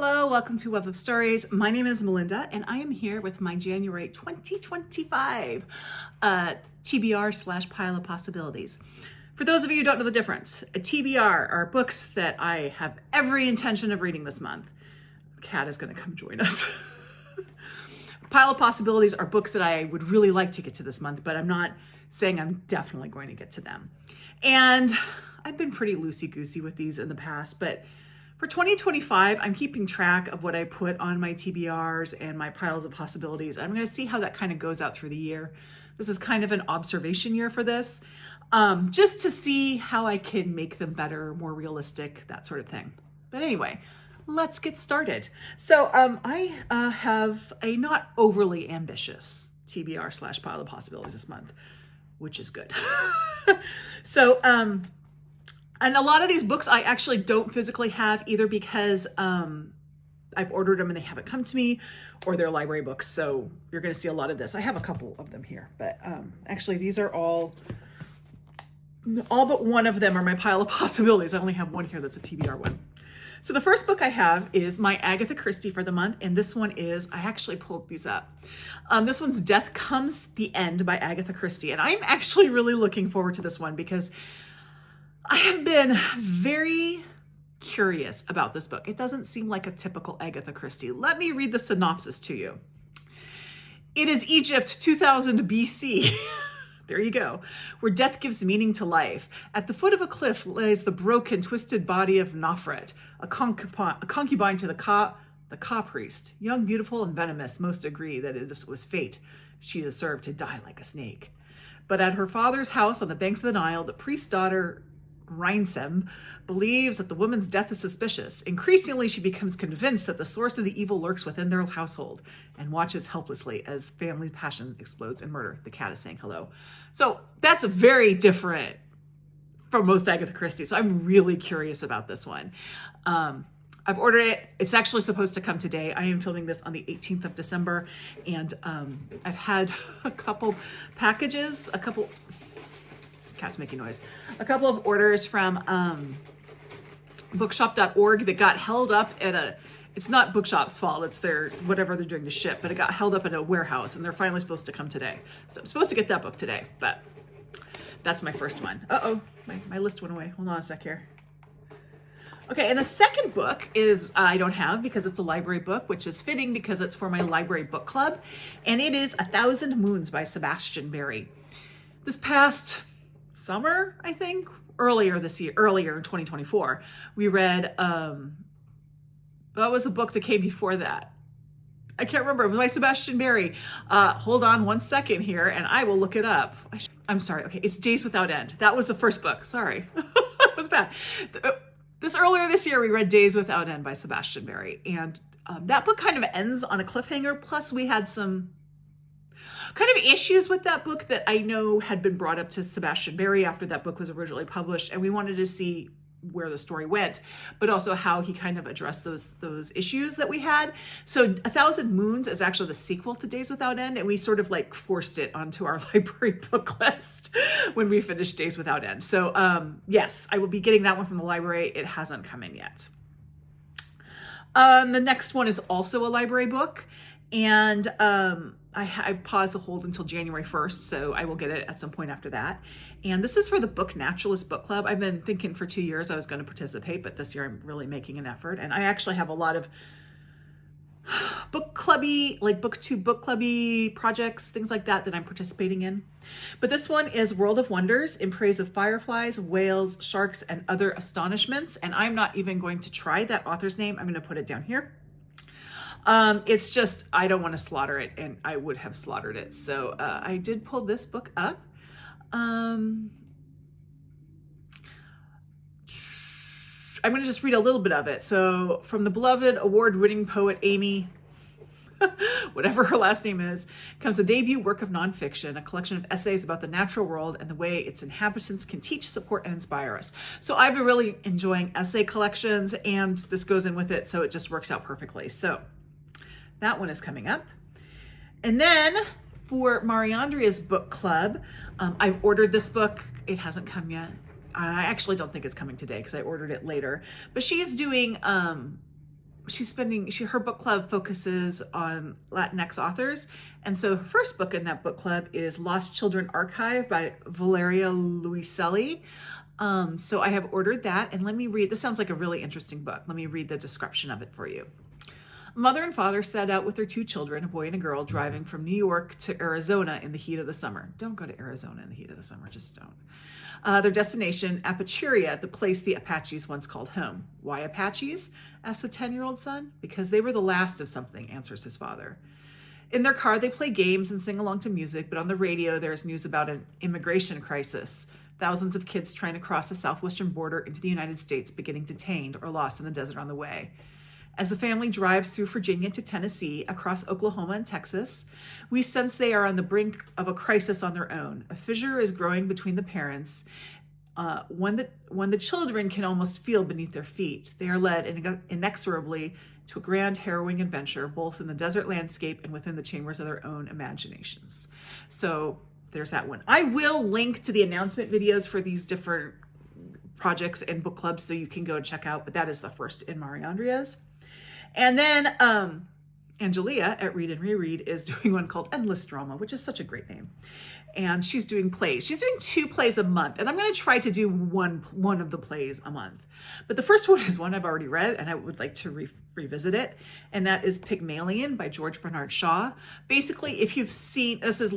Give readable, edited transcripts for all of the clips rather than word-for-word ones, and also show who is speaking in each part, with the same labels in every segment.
Speaker 1: Hello, welcome to Web of Stories. My name is Melinda, and I am here with my January 2025 TBR / Pile of Possibilities. For those of you who don't know the difference, a TBR are books that I have every intention of reading this month. Kat is going to come join us. Pile of Possibilities are books that I would really like to get to this month, but I'm not saying I'm definitely going to get to them. And I've been pretty loosey-goosey with these in the past, but for 2025, I'm keeping track of what I put on my TBRs and my piles of possibilities. I'm going to see how that kind of goes out through the year. This is kind of an observation year for this, just to see how I can make them better, more realistic, that sort of thing. But anyway, let's get started. So I have a not overly ambitious TBR / pile of possibilities this month, which is good. So, and a lot of these books I actually don't physically have either because I've ordered them and they haven't come to me, or they're library books. So you're going to see a lot of this. I have a couple of them here, but actually these are all but one of them are my pile of possibilities. I only have one here that's a TBR one. So the first book I have is my Agatha Christie for the month. And this one is, I actually pulled these up. This one's Death Comes the End by Agatha Christie. And I'm actually really looking forward to this one because I have been very curious about this book. It doesn't seem like a typical Agatha Christie. Let me read the synopsis to you. It is Egypt 2000 BC. There you go. Where death gives meaning to life. At the foot of a cliff lays the broken, twisted body of Nofret, a concubine to the Ka priest. Young, beautiful, and venomous, most agree that it was fate she deserved to die like a snake. But at her father's house on the banks of the Nile, the priest's daughter, Reinsem, believes that the woman's death is suspicious. Increasingly, she becomes convinced that the source of the evil lurks within their household and watches helplessly as family passion explodes in murder. The cat is saying hello. So that's very different from most Agatha Christie. So I'm really curious about this one. I've ordered it. It's actually supposed to come today. I am filming this on the 18th of December. And I've had a couple packages, cat's making noise. A couple of orders from bookshop.org that got held up at it's not Bookshop's fault, it's their, whatever they're doing to ship, but it got held up in a warehouse and they're finally supposed to come today. So I'm supposed to get that book today, but that's my first one. Uh-oh, my list went away. Hold on a sec here. Okay, and the second book is, I don't have because it's a library book, which is fitting because it's for my library book club. And it is 1,000 Moons by Sebastian Berry. This past summer, I think, earlier in 2024, we read, what was the book that came before that? I can't remember. It was by Sebastian Berry. Hold on one second here and I will look it up. I'm sorry. Okay, it's Days Without End. That was the first book. Sorry. It was bad. Earlier this year, we read Days Without End by Sebastian Berry. And that book kind of ends on a cliffhanger. Plus, we had some kind of issues with that book that I know had been brought up to Sebastian Berry after that book was originally published. And we wanted to see where the story went, but also how he kind of addressed those issues that we had. So 1,000 Moons is actually the sequel to Days Without End. And we sort of like forced it onto our library book list when we finished Days Without End. So yes, I will be getting that one from the library. It hasn't come in yet. The next one is also a library book. And I paused the hold until January 1st, so I will get it at some point after that. And this is for the Naturalists book club. I've been thinking for 2 years I was going to participate, but this year I'm really making an effort. And I actually have a lot of book clubby, like booktube book clubby projects, things like that I'm participating in. But this one is World of Wonders in praise of fireflies, whales, sharks, and other astonishments. And I'm not even going to try that author's name. I'm going to put it down here. It's just, I don't want to slaughter it, and I would have slaughtered it. So I did pull this book up. I'm going to just read a little bit of it. So from the beloved award-winning poet Aimee, whatever her last name is, comes a debut work of nonfiction, a collection of essays about the natural world and the way its inhabitants can teach, support, and inspire us. So I've been really enjoying essay collections, and this goes in with it, so it just works out perfectly. So that one is coming up. And then for Mariandria's book club, I've ordered this book. It hasn't come yet. I actually don't think it's coming today because I ordered it later. But she's doing her book club focuses on Latinx authors. And so her first book in that book club is Lost Children Archive by Valeria Luiselli. So I have ordered that, and let me read, this sounds like a really interesting book. Let me read the description of it for you. A mother and father set out with their 2 children, a boy and a girl, driving from New York to Arizona in the heat of the summer. Don't go to Arizona in the heat of the summer, just don't. Their destination, Apacheria, the place the Apaches once called home. Why Apaches? Asks the 10-year-old son. Because they were the last of something, answers his father. In their car, they play games and sing along to music, but on the radio, there's news about an immigration crisis. Thousands of kids trying to cross the southwestern border into the United States, getting detained or lost in the desert on the way. As the family drives through Virginia to Tennessee, across Oklahoma and Texas, we sense they are on the brink of a crisis on their own. A fissure is growing between the parents, one the children can almost feel beneath their feet. They are led inexorably to a grand, harrowing adventure, both in the desert landscape and within the chambers of their own imaginations. So there's that one. I will link to the announcement videos for these different projects and book clubs so you can go check out, but that is the first in Mariandria's. And then Angelia at Read and Reread is doing one called Endless Drama, which is such a great name. And she's doing plays. She's doing 2 plays a month, and I'm going to try to do one of the plays a month. But the first one is one I've already read, and I would like to revisit it, and that is Pygmalion by George Bernard Shaw. Basically, if you've seen, this is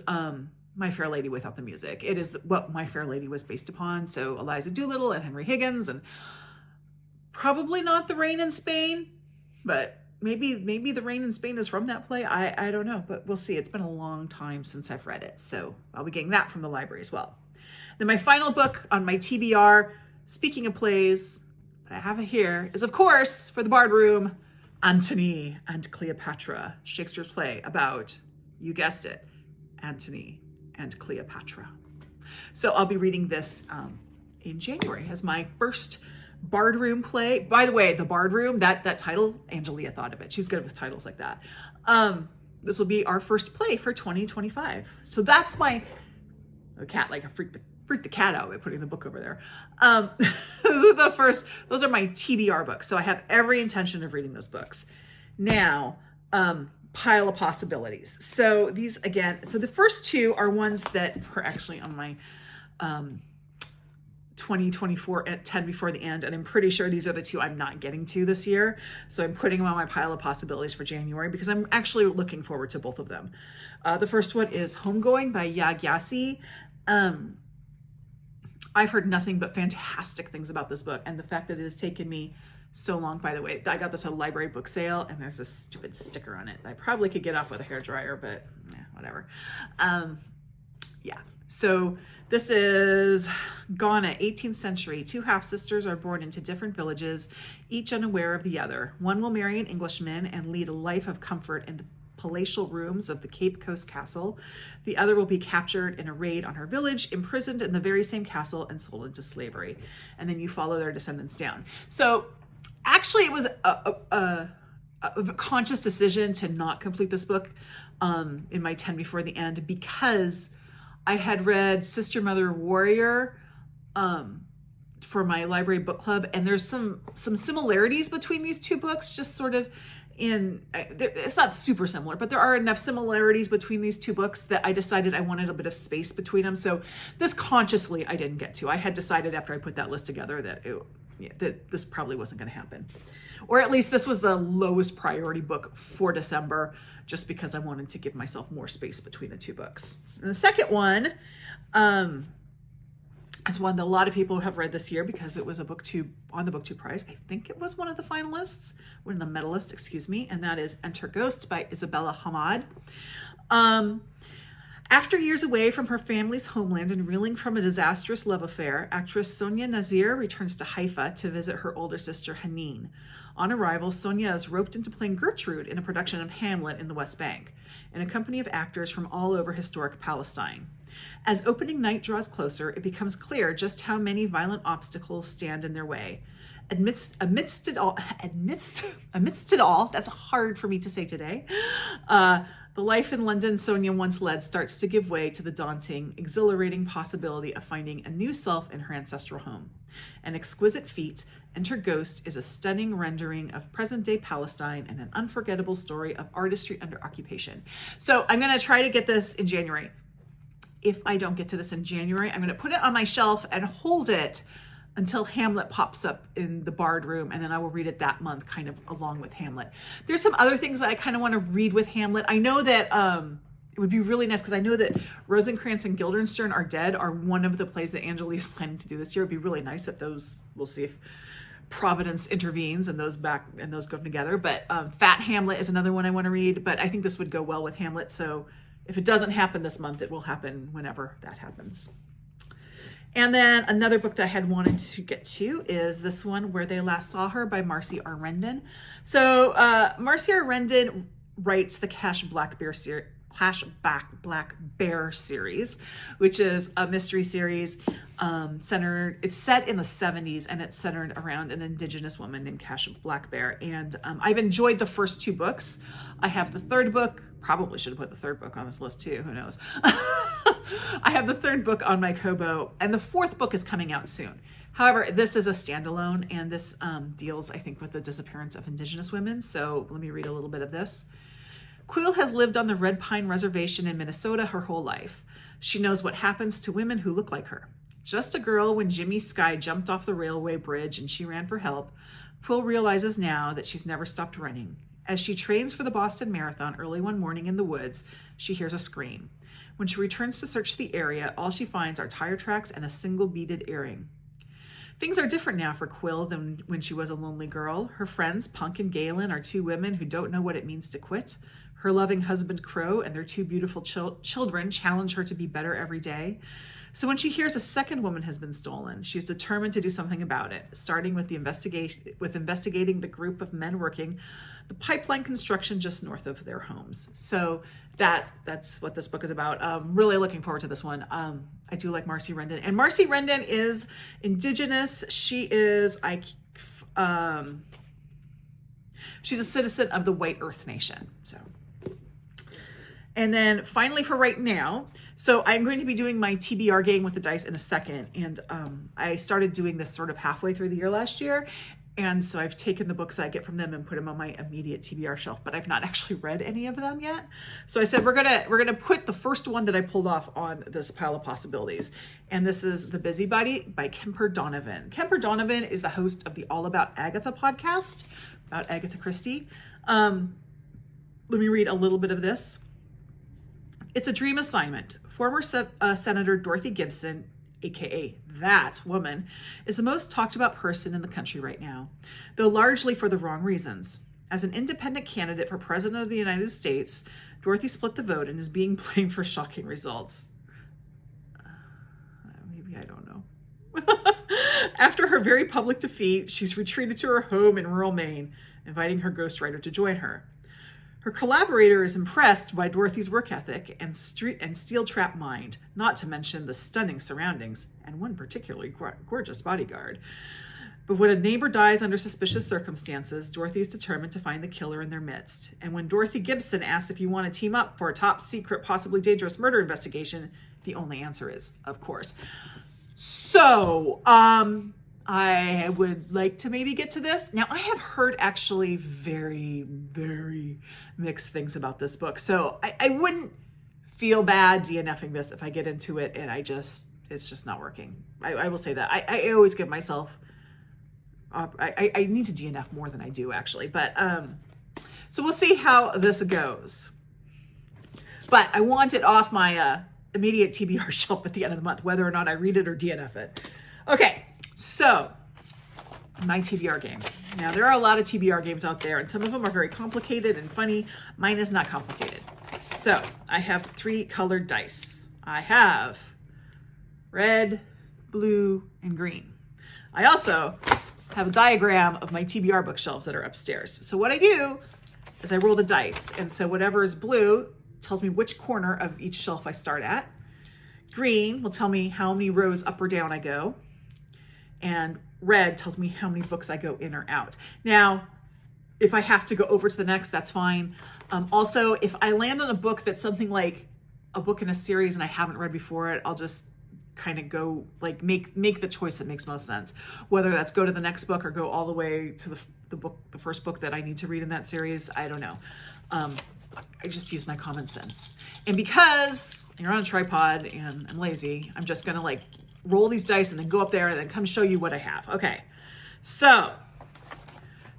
Speaker 1: My Fair Lady without the music. It is what My Fair Lady was based upon. So Eliza Doolittle and Henry Higgins, and probably not The Rain in Spain, but maybe The Rain in Spain is from that play. I don't know, but we'll see. It's been a long time since I've read it, so I'll be getting that from the library as well. Then my final book on my TBR, speaking of plays, I have it here, is of course, for the Bard Room, Antony and Cleopatra, Shakespeare's play about, you guessed it, Antony and Cleopatra. So I'll be reading this in January as my first Bard Room play. By the way, the Bard Room, that title, Angelia thought of it. She's good with titles like that. This will be our first play for 2025. So that's my, the cat, like I freaked the cat out by putting the book over there. Those are my TBR books. So I have every intention of reading those books. Now, pile of possibilities. So these again, so the first 2 are ones that are actually on my 2024 at 10 before the end, and I'm pretty sure these are the 2 I'm not getting to this year. So I'm putting them on my pile of possibilities for January because I'm actually looking forward to both of them. The first one is Homegoing by Yaa Gyasi. I've heard nothing but fantastic things about this book, and the fact that it has taken me so long. By the way, I got this at a library book sale, and there's a stupid sticker on it I probably could get off with a hairdryer, but whatever. Yeah. So this is Ghana, 18th century. 2 half-sisters are born into different villages, each unaware of the other. One will marry an Englishman and lead a life of comfort in the palatial rooms of the Cape Coast castle. The other will be captured in a raid on her village, imprisoned in the very same castle, and sold into slavery. And then you follow their descendants down. So actually, it was a conscious decision to not complete this book in my 10 before the end because I had read Sister Mother Warrior for my library book club, and there's some similarities between these 2 books, just sort of it's not super similar, but there are enough similarities between these 2 books that I decided I wanted a bit of space between them. So this consciously I didn't get to. I had decided after I put that list together that this probably wasn't going to happen. Or at least this was the lowest priority book for December, just because I wanted to give myself more space between the 2 books. And the second one is one that a lot of people have read this year because it was a booktube on the booktube prize. I think it was one of the finalists, one of the medalists, excuse me, and that is Enter Ghost by Isabella Hammad. After years away from her family's homeland and reeling from a disastrous love affair, actress Sonia Nazir returns to Haifa to visit her older sister Haneen. On arrival, Sonia is roped into playing Gertrude in a production of Hamlet in the West Bank, in a company of actors from all over historic Palestine. As opening night draws closer, it becomes clear just how many violent obstacles stand in their way. Amidst it all, that's hard for me to say today. The life in London Sonia once led starts to give way to the daunting, exhilarating possibility of finding a new self in her ancestral home. An exquisite feat, Enter Ghost is a stunning rendering of present-day Palestine and an unforgettable story of artistry under occupation. So I'm going to try to get this in January. If I don't get to this in January, I'm going to put it on my shelf and hold it until Hamlet pops up in the Bard room, and then I will read it that month, kind of along with Hamlet. There's some other things that I kind of want to read with Hamlet. I know that it would be really nice, because I know that Rosencrantz and Guildenstern Are Dead are one of the plays that Angela is planning to do this year. It'd be really nice if those, we'll see if Providence intervenes and those go together. But Fat Hamlet is another one I want to read, but I think this would go well with Hamlet. So if it doesn't happen this month, it will happen whenever that happens. And then another book that I had wanted to get to is this one, Where They Last Saw Her by Marcie R. Rendon. So Marcie R. Rendon writes the Cash Black Bear series, which is a mystery series it's set in the 70s, and it's centered around an Indigenous woman named Cash Black Bear. And I've enjoyed the first two books. I have the third book. Probably should have put the third book on this list too. Who knows? I have the third book on my Kobo, and the fourth book is coming out soon. However, this is a standalone, and this deals, I think, with the disappearance of Indigenous women. So let me read a little bit of this. Quill has lived on the Red Pine Reservation in Minnesota her whole life. She knows what happens to women who look like her. Just a girl when Jimmy Skye jumped off the railway bridge and she ran for help, Quill realizes now that she's never stopped running. As she trains for the Boston Marathon early one morning in the woods, she hears a scream. When she returns to search the area, all she finds are tire tracks and a single beaded earring. Things are different now for Quill than when she was a lonely girl. Her friends, Punk and Galen, are two women who don't know what it means to quit. Her loving husband, Crow, and their two beautiful children challenge her to be better every day. So when she hears a second woman has been stolen, she's determined to do something about it, starting with investigating the group of men working the pipeline construction just north of their homes. So that's what this book is about. Really looking forward to this one. I do like Marcie Rendon, and Marcie Rendon is Indigenous. She is she's a citizen of the White Earth Nation. So. And then finally for right now, so I'm going to be doing my TBR game with the dice in a second. And I started doing this sort of halfway through the year last year. And so I've taken the books I get from them and put them on my immediate TBR shelf, but I've not actually read any of them yet. So I said, we're gonna put the first one that I pulled off on this pile of possibilities. And this is The Busybody by Kemper Donovan. Kemper Donovan is the host of the All About Agatha podcast about Agatha Christie. Let me read a little bit of this. It's a dream assignment. Former Senator Dorothy Gibson, aka that woman, is the most talked about person in the country right now, though largely for the wrong reasons. As an independent candidate for President of the United States, Dorothy split the vote and is being blamed for shocking results. Maybe I don't know. After her very public defeat, she's retreated to her home in rural Maine, inviting her ghostwriter to join her. Her collaborator is impressed by Dorothy's work ethic and steel trap mind, not to mention the stunning surroundings and one particularly gorgeous bodyguard. But when a neighbor dies under suspicious circumstances, Dorothy is determined to find the killer in their midst. And when Dorothy Gibson asks if you want to team up for a top secret, possibly dangerous murder investigation, the only answer is, of course. So, I would like to maybe get to this. Now, I have heard actually very, very mixed things about this book. So I wouldn't feel bad DNFing this if I get into it and it's just not working. I will say that. I always give myself, I need to DNF more than I do actually. But, so we'll see how this goes. But I want it off my immediate TBR shelf at the end of the month, whether or not I read it or DNF it. Okay. So, my TBR game. Now, there are a lot of TBR games out there, and some of them are very complicated and funny. Mine is not complicated. So, I have 3 colored dice. I have red, blue, and green. I also have a diagram of my TBR bookshelves that are upstairs. So, what I do is I roll the dice, and so whatever is blue tells me which corner of each shelf I start at. Green will tell me how many rows up or down I go. And red tells me how many books I go in or out. Now, if I have to go over to the next, that's fine. Also, if I land on a book that's something like a book in a series and I haven't read before it, I'll just kind of go like make the choice that makes most sense, whether that's go to the next book or go all the way to the first book that I need to read in that series. I don't know. I just use my common sense. And because you're on a tripod and I'm lazy, I'm just gonna like roll these dice and then go up there and then come show you what I have. Okay, so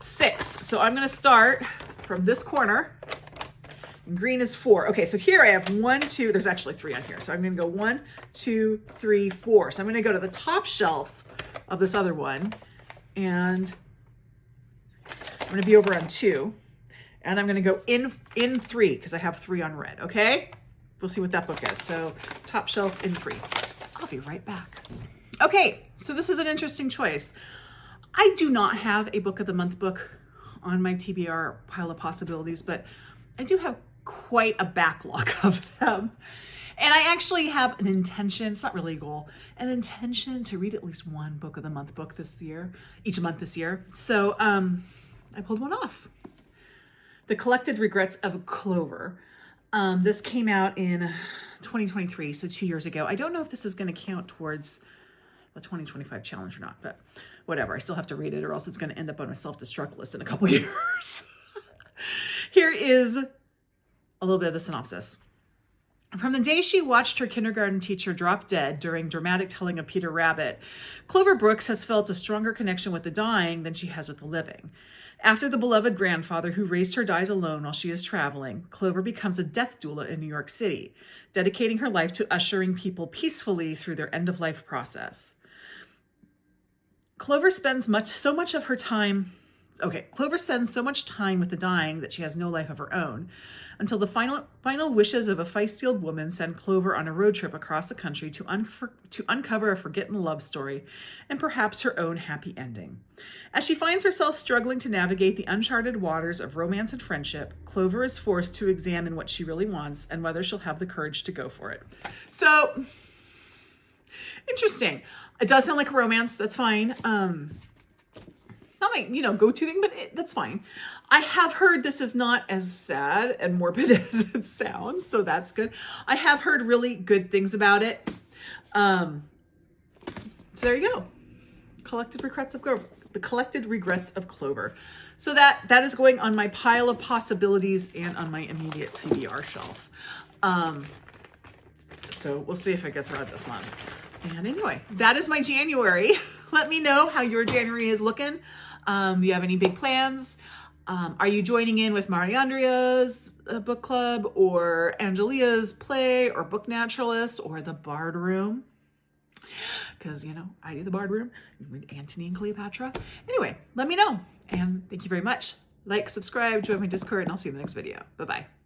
Speaker 1: 6. So I'm gonna start from this corner. And green is 4. Okay, so here I have 1, 2, there's actually 3 on here. So I'm gonna go 1, 2, 3, 4. So I'm gonna go to the top shelf of this other one, and I'm gonna be over on 2, and I'm gonna go in 3, because I have 3 on red, okay? We'll see what that book is. So top shelf in 3. I'll be right back. Okay, so this is an interesting choice. I do not have a book of the month book on my TBR pile of possibilities, but I do have quite a backlog of them. And I actually have an intention, it's not really a goal, an intention to read at least one book of the month book this year, each month this year. So I pulled one off. The Collected Regrets of Clover. This came out in 2023, so 2 years ago. I don't know if this is going to count towards the 2025 challenge or not, but whatever. I still have to read it or else it's going to end up on my self-destruct list in a couple years. Here is a little bit of the synopsis. From the day she watched her kindergarten teacher drop dead during dramatic telling of Peter Rabbit, Clover Brooks has felt a stronger connection with the dying than she has with the living. After the beloved grandfather who raised her dies alone while she is traveling, Clover becomes a death doula in New York City, dedicating her life to ushering people peacefully through their end-of-life process. Clover spends so much time with the dying that she has no life of her own, until the final wishes of a feisty old woman send Clover on a road trip across the country to uncover a forgotten love story and perhaps her own happy ending. As she finds herself struggling to navigate the uncharted waters of romance and friendship, Clover is forced to examine what she really wants and whether she'll have the courage to go for it. So, interesting. It does sound like a romance. That's fine. Not my, go-to thing, but that's fine. I have heard this is not as sad and morbid as it sounds, so that's good. I have heard really good things about it. So there you go. Collected Regrets of Clover. The Collected Regrets of Clover. So that is going on my pile of possibilities and on my immediate TBR shelf. So we'll see if it gets read this month. And anyway, that is my January. Let me know how your January is looking. Do you have any big plans? Are you joining in with Mariandria's book club or Angelia's play or Book Naturalists or the Bard Room? Because, I do the Bard Room. You read Antony and Cleopatra. Anyway, let me know. And thank you very much. Like, subscribe, join my Discord, and I'll see you in the next video. Bye-bye.